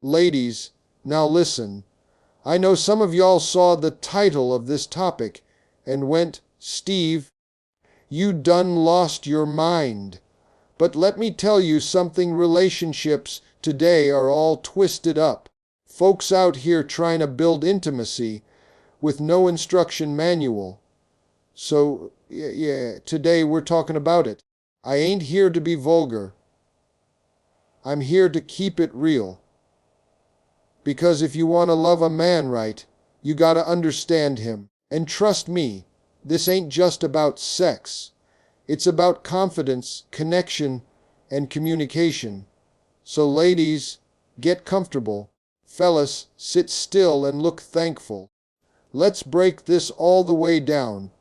Ladies, now listen. I know some of y'all saw the title of this topic and went, Steve, you done lost your mind. But let me tell you something, relationships today are all twisted up. Folks out here trying to build intimacy with no instruction manual. So, yeah, today we're talking about it. I ain't here to be vulgar. I'm here to keep it real. Because if you want to love a man right, you gotta understand him. And trust me, this ain't just about sex. It's about confidence, connection, and communication. So ladies, get comfortable. Fellas, sit still and look thankful. Let's break this all the way down.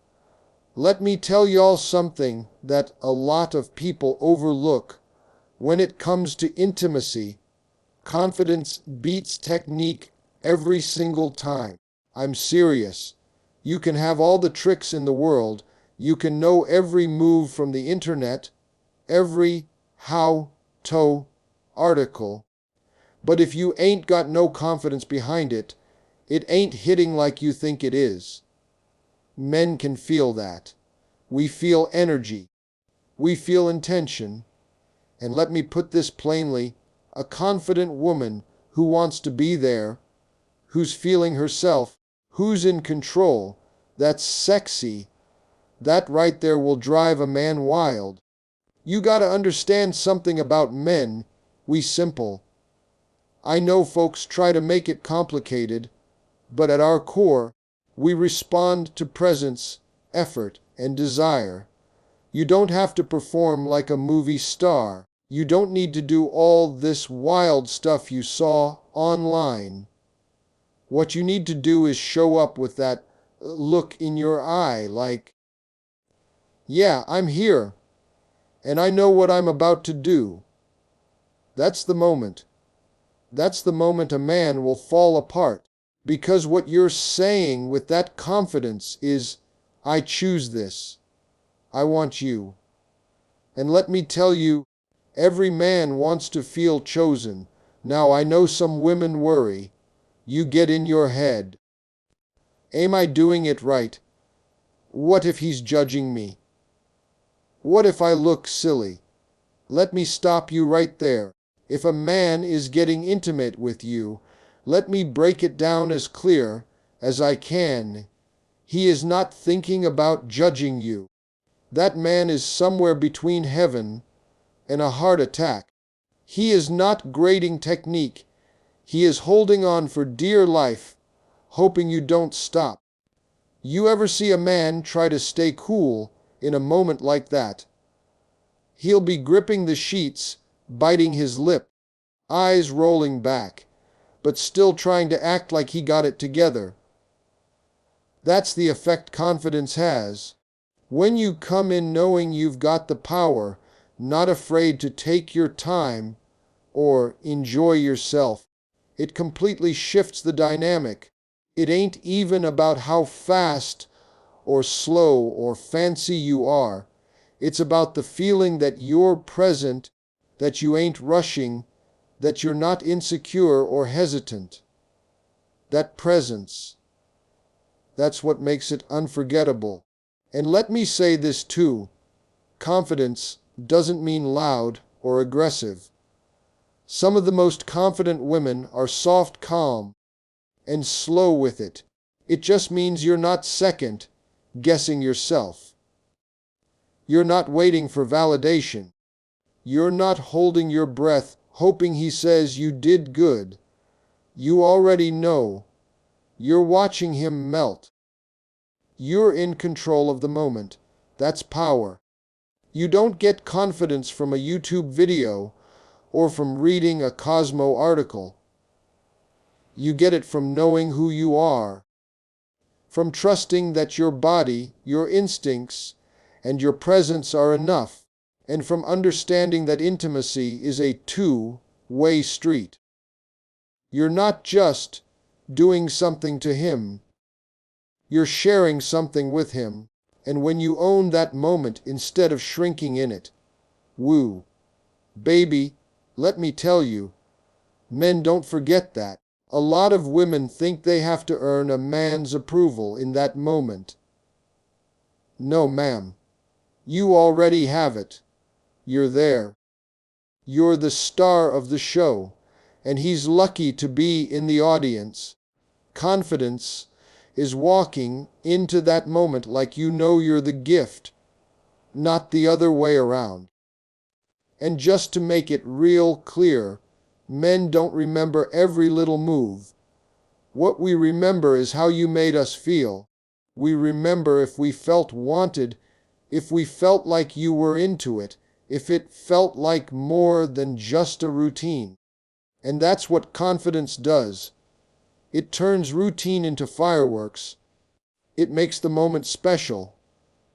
Let me tell y'all something that a lot of people overlook. When it comes to intimacy, confidence beats technique every single time. I'm serious. You can have all the tricks in the world. You can know every move from the internet, every how-to article. But if you ain't got no confidence behind it, it ain't hitting like you think it is. Men can feel that. We feel energy. We feel intention. And let me put this plainly, a confident woman who wants to be there, who's feeling herself, who's in control, that's sexy, that right there will drive a man wild. You gotta understand something about men, we simple. I know folks try to make it complicated, but at our core, we respond to presence, effort, and desire. You don't have to perform like a movie star. You don't need to do all this wild stuff you saw online. What you need to do is show up with that look in your eye like, yeah, I'm here, and I know what I'm about to do. That's the moment. That's the moment a man will fall apart. Because what you're saying with that confidence is, I choose this. I want you. And let me tell you, every man wants to feel chosen. Now I know some women worry. You get in your head. Am I doing it right? What if he's judging me? What if I look silly? Let me stop you right there. If a man is getting intimate with you, let me break it down as clear as I can. He is not thinking about judging you. That man is somewhere between heaven and a heart attack. He is not grading technique. He is holding on for dear life, hoping you don't stop. You ever see a man try to stay cool in a moment like that? He'll be gripping the sheets, biting his lip, eyes rolling back, but still trying to act like he got it together. That's the effect confidence has. When you come in knowing you've got the power, not afraid to take your time or enjoy yourself, it completely shifts the dynamic. It ain't even about how fast or slow or fancy you are. It's about the feeling that you're present, that you ain't rushing, that you're not insecure or hesitant. That presence, that's what makes it unforgettable. And let me say this too, confidence doesn't mean loud or aggressive. Some of the most confident women are soft, calm, and slow with it. It just means you're not second guessing yourself. You're not waiting for validation. You're not holding your breath, hoping he says you did good. You already know. You're watching him melt. You're in control of the moment. That's power. You don't get confidence from a YouTube video or from reading a Cosmo article. You get it from knowing who you are, from trusting that your body, your instincts, and your presence are enough, and from understanding that intimacy is a two-way street. You're not just doing something to him. You're sharing something with him, and when you own that moment instead of shrinking in it, woo, baby, let me tell you, Men don't forget that. A lot of women think they have to earn a man's approval in that moment. No, ma'am. You already have it. You're there. You're the star of the show, and he's lucky to be in the audience. Confidence is walking into that moment like you know you're the gift, not the other way around. And just to make it real clear, men don't remember every little move. What we remember is how you made us feel. We remember if we felt wanted, if we felt like you were into it, if it felt like more than just a routine. And that's what confidence does. It turns routine into fireworks. It makes the moment special.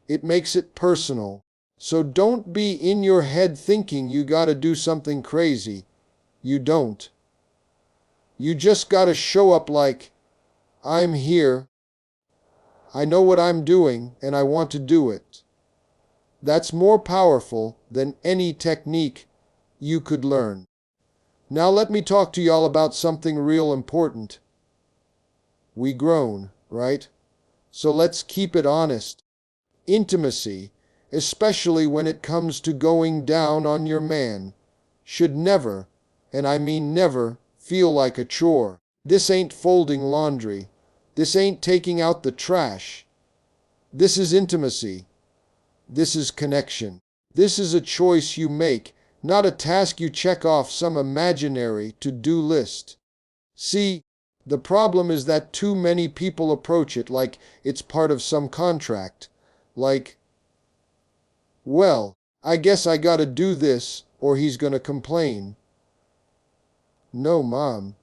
It makes it personal. So don't be in your head thinking you gotta do something crazy. You don't. You just gotta show up like, I'm here. I know what I'm doing, and I want to do it. That's more powerful than any technique you could learn. Now let me talk to y'all about something real important. We grown, right? So let's keep it honest. Intimacy, especially when it comes to going down on your man, should never, and I mean never, feel like a chore. This ain't folding laundry. This ain't taking out the trash. This is intimacy. This is connection. This is a choice you make, not a task you check off some imaginary to-do list. See, the problem is that too many people approach it like it's part of some contract. Like, well, I guess I gotta do this or he's gonna complain. No, Mom,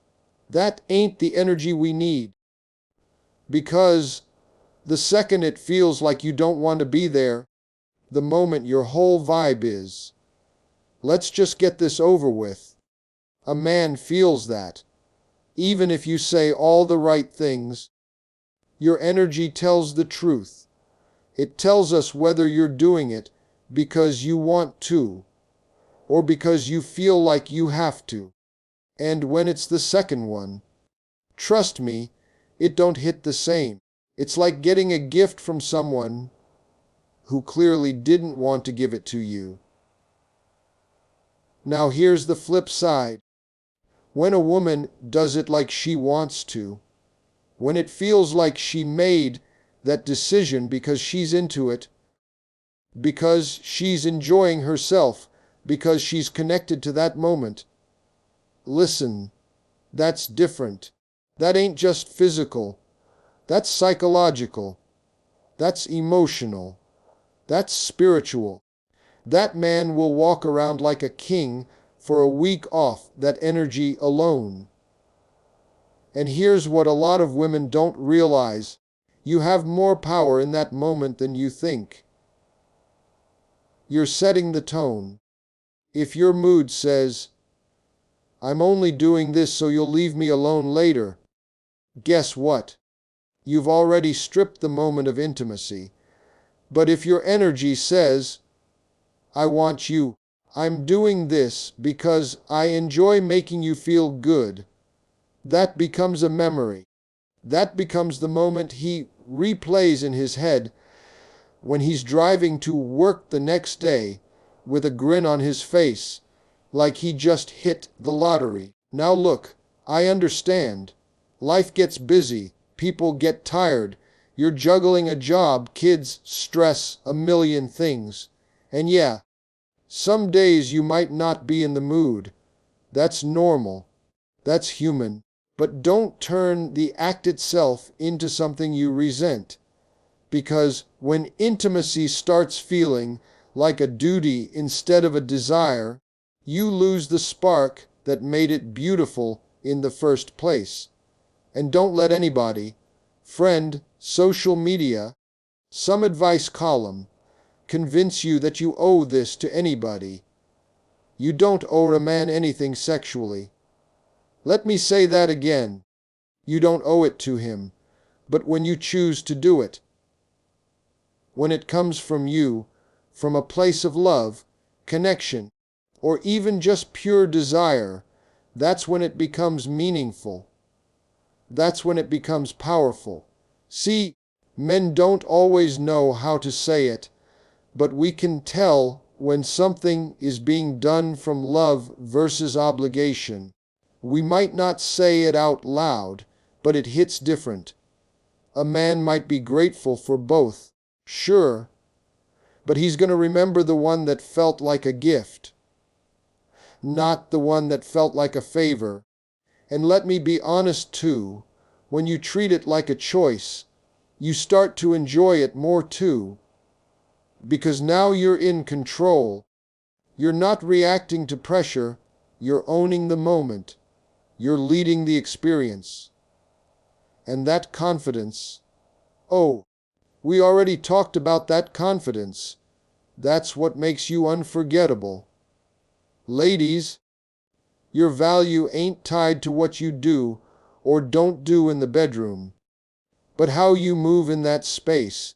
that ain't the energy we need. Because the second it feels like you don't want to be there, the moment your whole vibe is, let's just get this over with. A man feels that. Even if you say all the right things, your energy tells the truth. It tells us whether you're doing it because you want to, or because you feel like you have to. And when it's the second one, trust me, it don't hit the same. It's like getting a gift from someone who clearly didn't want to give it to you. Now here's the flip side. When a woman does it like she wants to, when it feels like she made that decision because she's into it, because she's enjoying herself, because she's connected to that moment, listen, that's different. That ain't just physical. That's psychological. That's emotional. That's spiritual. That man will walk around like a king for a week off that energy alone. And here's what a lot of women don't realize. You have more power in that moment than you think. You're setting the tone. If your mood says, I'm only doing this so you'll leave me alone later, guess what? You've already stripped the moment of intimacy. But if your energy says, I want you, I'm doing this because I enjoy making you feel good, that becomes a memory. That becomes the moment he replays in his head when he's driving to work the next day with a grin on his face, like he just hit the lottery. Now look, I understand. Life gets busy. People get tired. You're juggling a job, kids, stress, a million things. And yeah, some days you might not be in the mood. That's normal. That's human. But don't turn the act itself into something you resent. Because when intimacy starts feeling like a duty instead of a desire, you lose the spark that made it beautiful in the first place. And don't let anybody, friend, social media, some advice column, convince you that you owe this to anybody. You don't owe a man anything sexually. Let me say that again. You don't owe it to him, but when you choose to do it, when it comes from you, from a place of love, connection, or even just pure desire, That's when it becomes meaningful. That's when it becomes powerful. See, men don't always know how to say it, but we can tell when something is being done from love versus obligation. We might not say it out loud, but it hits different. A man might be grateful for both, sure, but he's going to remember the one that felt like a gift, not the one that felt like a favor. And let me be honest too, when you treat it like a choice, you start to enjoy it more too. Because now you're in control. You're not reacting to pressure, you're owning the moment. You're leading the experience. And that confidence, oh, we already talked about that confidence. That's what makes you unforgettable. Ladies, your value ain't tied to what you do or don't do in the bedroom, but how you move in that space.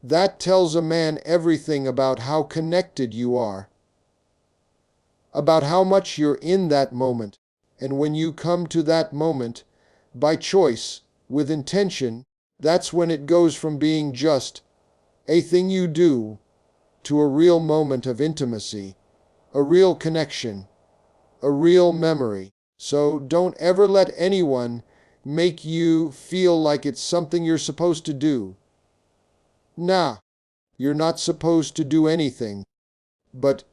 That tells a man everything about how connected you are, about how much you're in that moment. And when you come to that moment, by choice, with intention, that's when it goes from being just a thing you do to a real moment of intimacy, a real connection, a real memory. So don't ever let anyone make you feel like it's something you're supposed to do. Nah, you're not supposed to do anything. But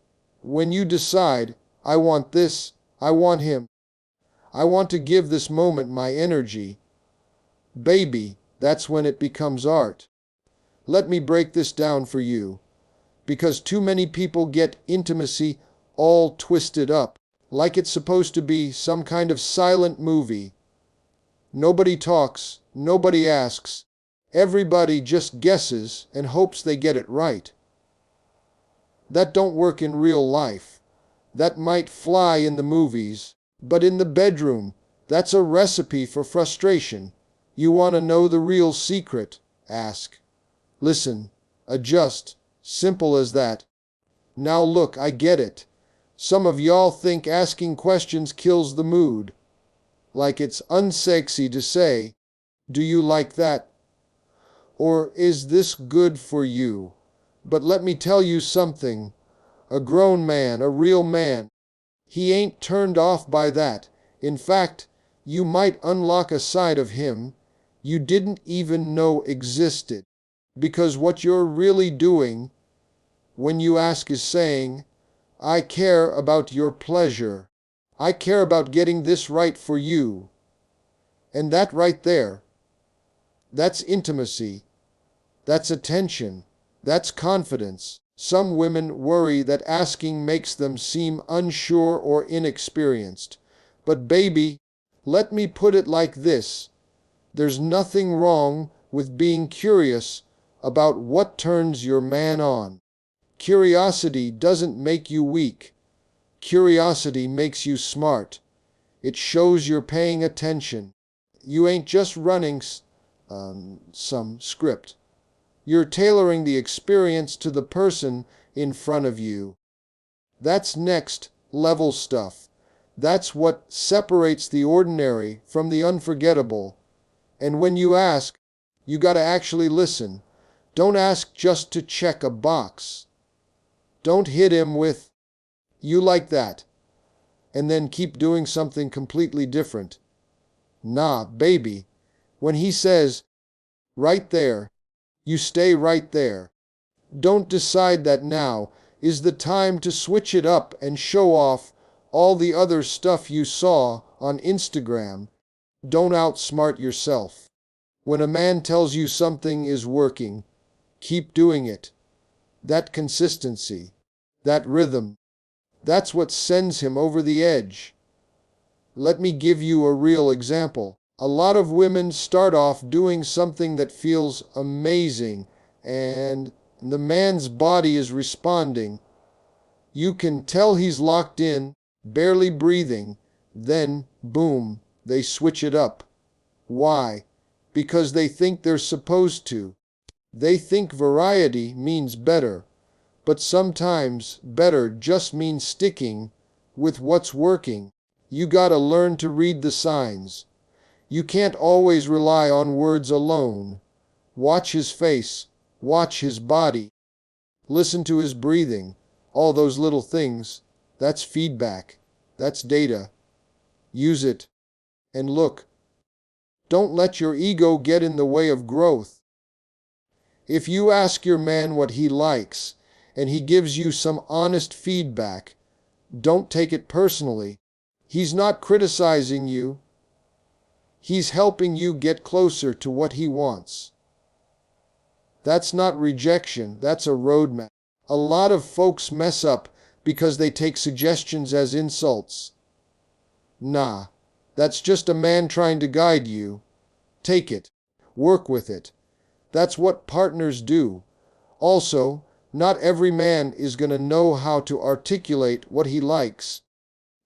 when you decide, I want this, I want him, I want to give this moment my energy, baby, that's when it becomes art. Let me break this down for you, because too many people get intimacy all twisted up, like it's supposed to be some kind of silent movie. Nobody talks, nobody asks, everybody just guesses and hopes they get it right. That don't work in real life. That might fly in the movies, but in the bedroom, that's a recipe for frustration. You want to know the real secret? Ask. Listen. Adjust. Simple as that. Now look, I get it. Some of y'all think asking questions kills the mood. Like it's unsexy to say, do you like that? Or is this good for you? But let me tell you something. A grown man, a real man, he ain't turned off by that. In fact, you might unlock a side of him you didn't even know existed. Because what you're really doing when you ask is saying, I care about your pleasure. I care about getting this right for you. And that right there, that's intimacy. That's attention. That's confidence. Some women worry that asking makes them seem unsure or inexperienced. But baby, let me put it like this. There's nothing wrong with being curious about what turns your man on. Curiosity doesn't make you weak. Curiosity makes you smart. It shows you're paying attention. You ain't just running some script. You're tailoring the experience to the person in front of you. That's next level stuff. That's what separates the ordinary from the unforgettable. And when you ask, you gotta actually listen. Don't ask just to check a box. Don't hit him with, you like that, and then keep doing something completely different. Nah, baby. When he says, right there, you stay right there. Don't decide that now is the time to switch it up and show off all the other stuff you saw on Instagram. Don't outsmart yourself. When a man tells you something is working, keep doing it. That consistency, that rhythm, that's what sends him over the edge. Let me give you a real example. A lot of women start off doing something that feels amazing, and the man's body is responding. You can tell he's locked in, barely breathing. Then, boom, they switch it up. Why? Because they think they're supposed to. They think variety means better. But sometimes better just means sticking with what's working. You gotta learn to read the signs. You can't always rely on words alone. Watch his face. Watch his body. Listen to his breathing. All those little things. That's feedback. That's data. Use it. And look. Don't let your ego get in the way of growth. If you ask your man what he likes, and he gives you some honest feedback, don't take it personally. He's not criticizing you. He's helping you get closer to what he wants. That's not rejection, that's a roadmap. A lot of folks mess up because they take suggestions as insults. Nah, that's just a man trying to guide you. Take it. Work with it. That's what partners do. Also, not every man is going to know how to articulate what he likes.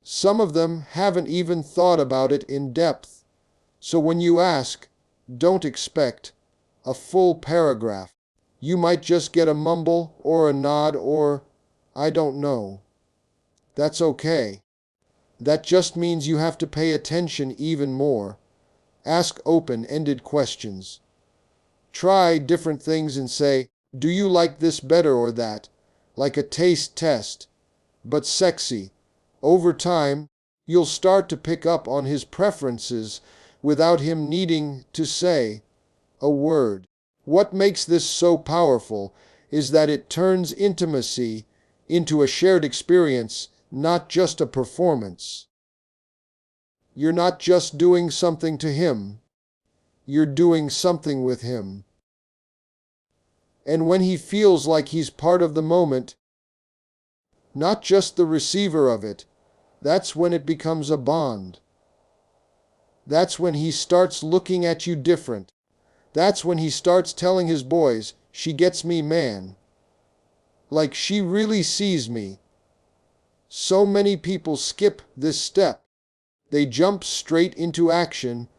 Some of them haven't even thought about it in depth. So when you ask, don't expect a full paragraph. You might just get a mumble or a nod or, I don't know. That's okay. That just means you have to pay attention even more. Ask open-ended questions. Try different things and say, do you like this better or that? Like a taste test. But sexy. Over time, you'll start to pick up on his preferences without him needing to say a word. What makes this so powerful is that it turns intimacy into a shared experience, not just a performance. You're not just doing something to him. You're doing something with him. And when he feels like he's part of the moment, not just the receiver of it, that's when it becomes a bond. That's when he starts looking at you different. That's when he starts telling his boys, she gets me, man. Like she really sees me. So many people skip this step. They jump straight into action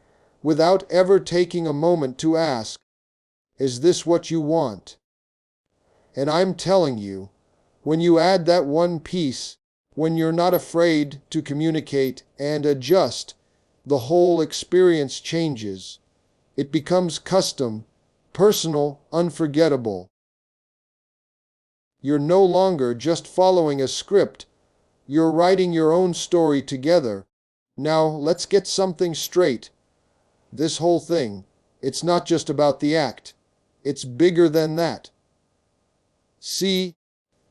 without ever taking a moment to ask, is this what you want? And I'm telling you, when you add that one piece, when you're not afraid to communicate and adjust, the whole experience changes. It becomes custom, personal, unforgettable. You're no longer just following a script. You're writing your own story together. Now, let's get something straight. This whole thing, it's not just about the act. It's bigger than that. See,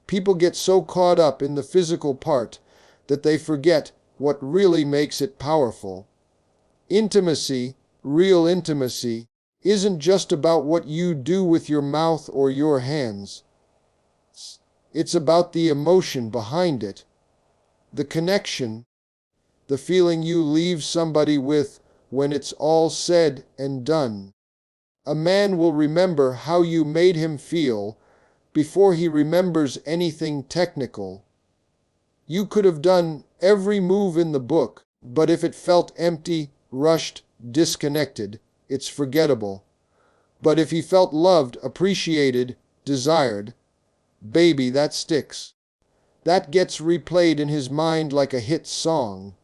people get so caught up in the physical part that they forget what really makes it powerful. Intimacy, real intimacy, isn't just about what you do with your mouth or your hands. It's about the emotion behind it, the connection, the feeling you leave somebody with when it's all said and done. A man will remember how you made him feel before he remembers anything technical. You could have done every move in the book, but if it felt empty, rushed, disconnected, it's forgettable. But if he felt loved, appreciated, desired, baby, that sticks. That gets replayed in his mind like a hit song.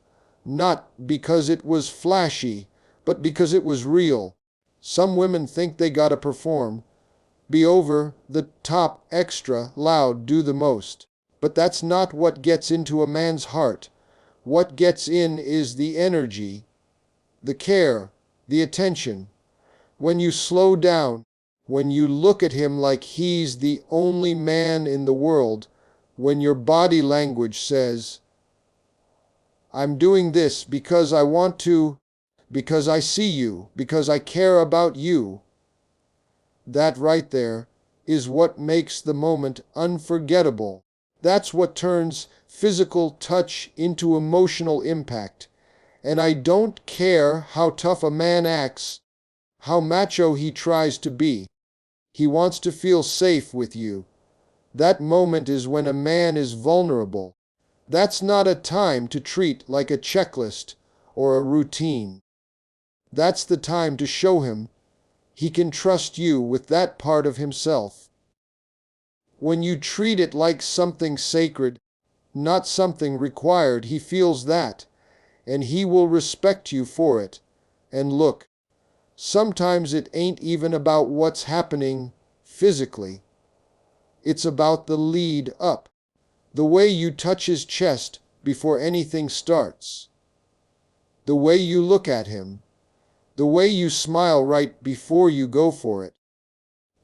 Not because it was flashy, but because it was real. Some women think they gotta perform, be over the top, extra, loud, do the most. But that's not what gets into a man's heart. What gets in is the energy, the care, the attention. When you slow down, when you look at him like he's the only man in the world, when your body language says, I'm doing this because I want to, because I see you, because I care about you. That right there is what makes the moment unforgettable. That's what turns physical touch into emotional impact. And I don't care how tough a man acts, how macho he tries to be. He wants to feel safe with you. That moment is when a man is vulnerable. That's not a time to treat like a checklist or a routine. That's the time to show him he can trust you with that part of himself. When you treat it like something sacred, not something required, he feels that. and he will respect you for it. And look, sometimes it ain't even about what's happening physically. It's about the lead up, the way you touch his chest before anything starts, the way you look at him, the way you smile right before you go for it.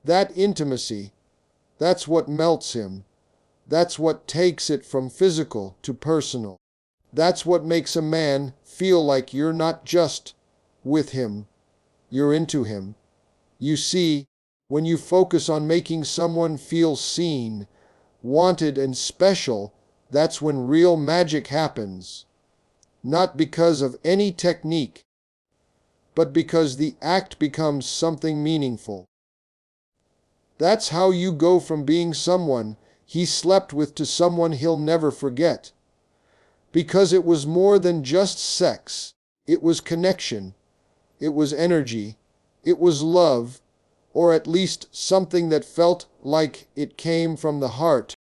That intimacy, that's what melts him. That's what takes it from physical to personal. That's what makes a man feel like you're not just with him, you're into him. You see, when you focus on making someone feel seen, wanted, and special, that's when real magic happens. Not because of any technique, but because the act becomes something meaningful. That's how you go from being someone he slept with to someone he'll never forget. Because it was more than just sex. It was connection. It was energy. It was love, or at least something that felt like it came from the heart.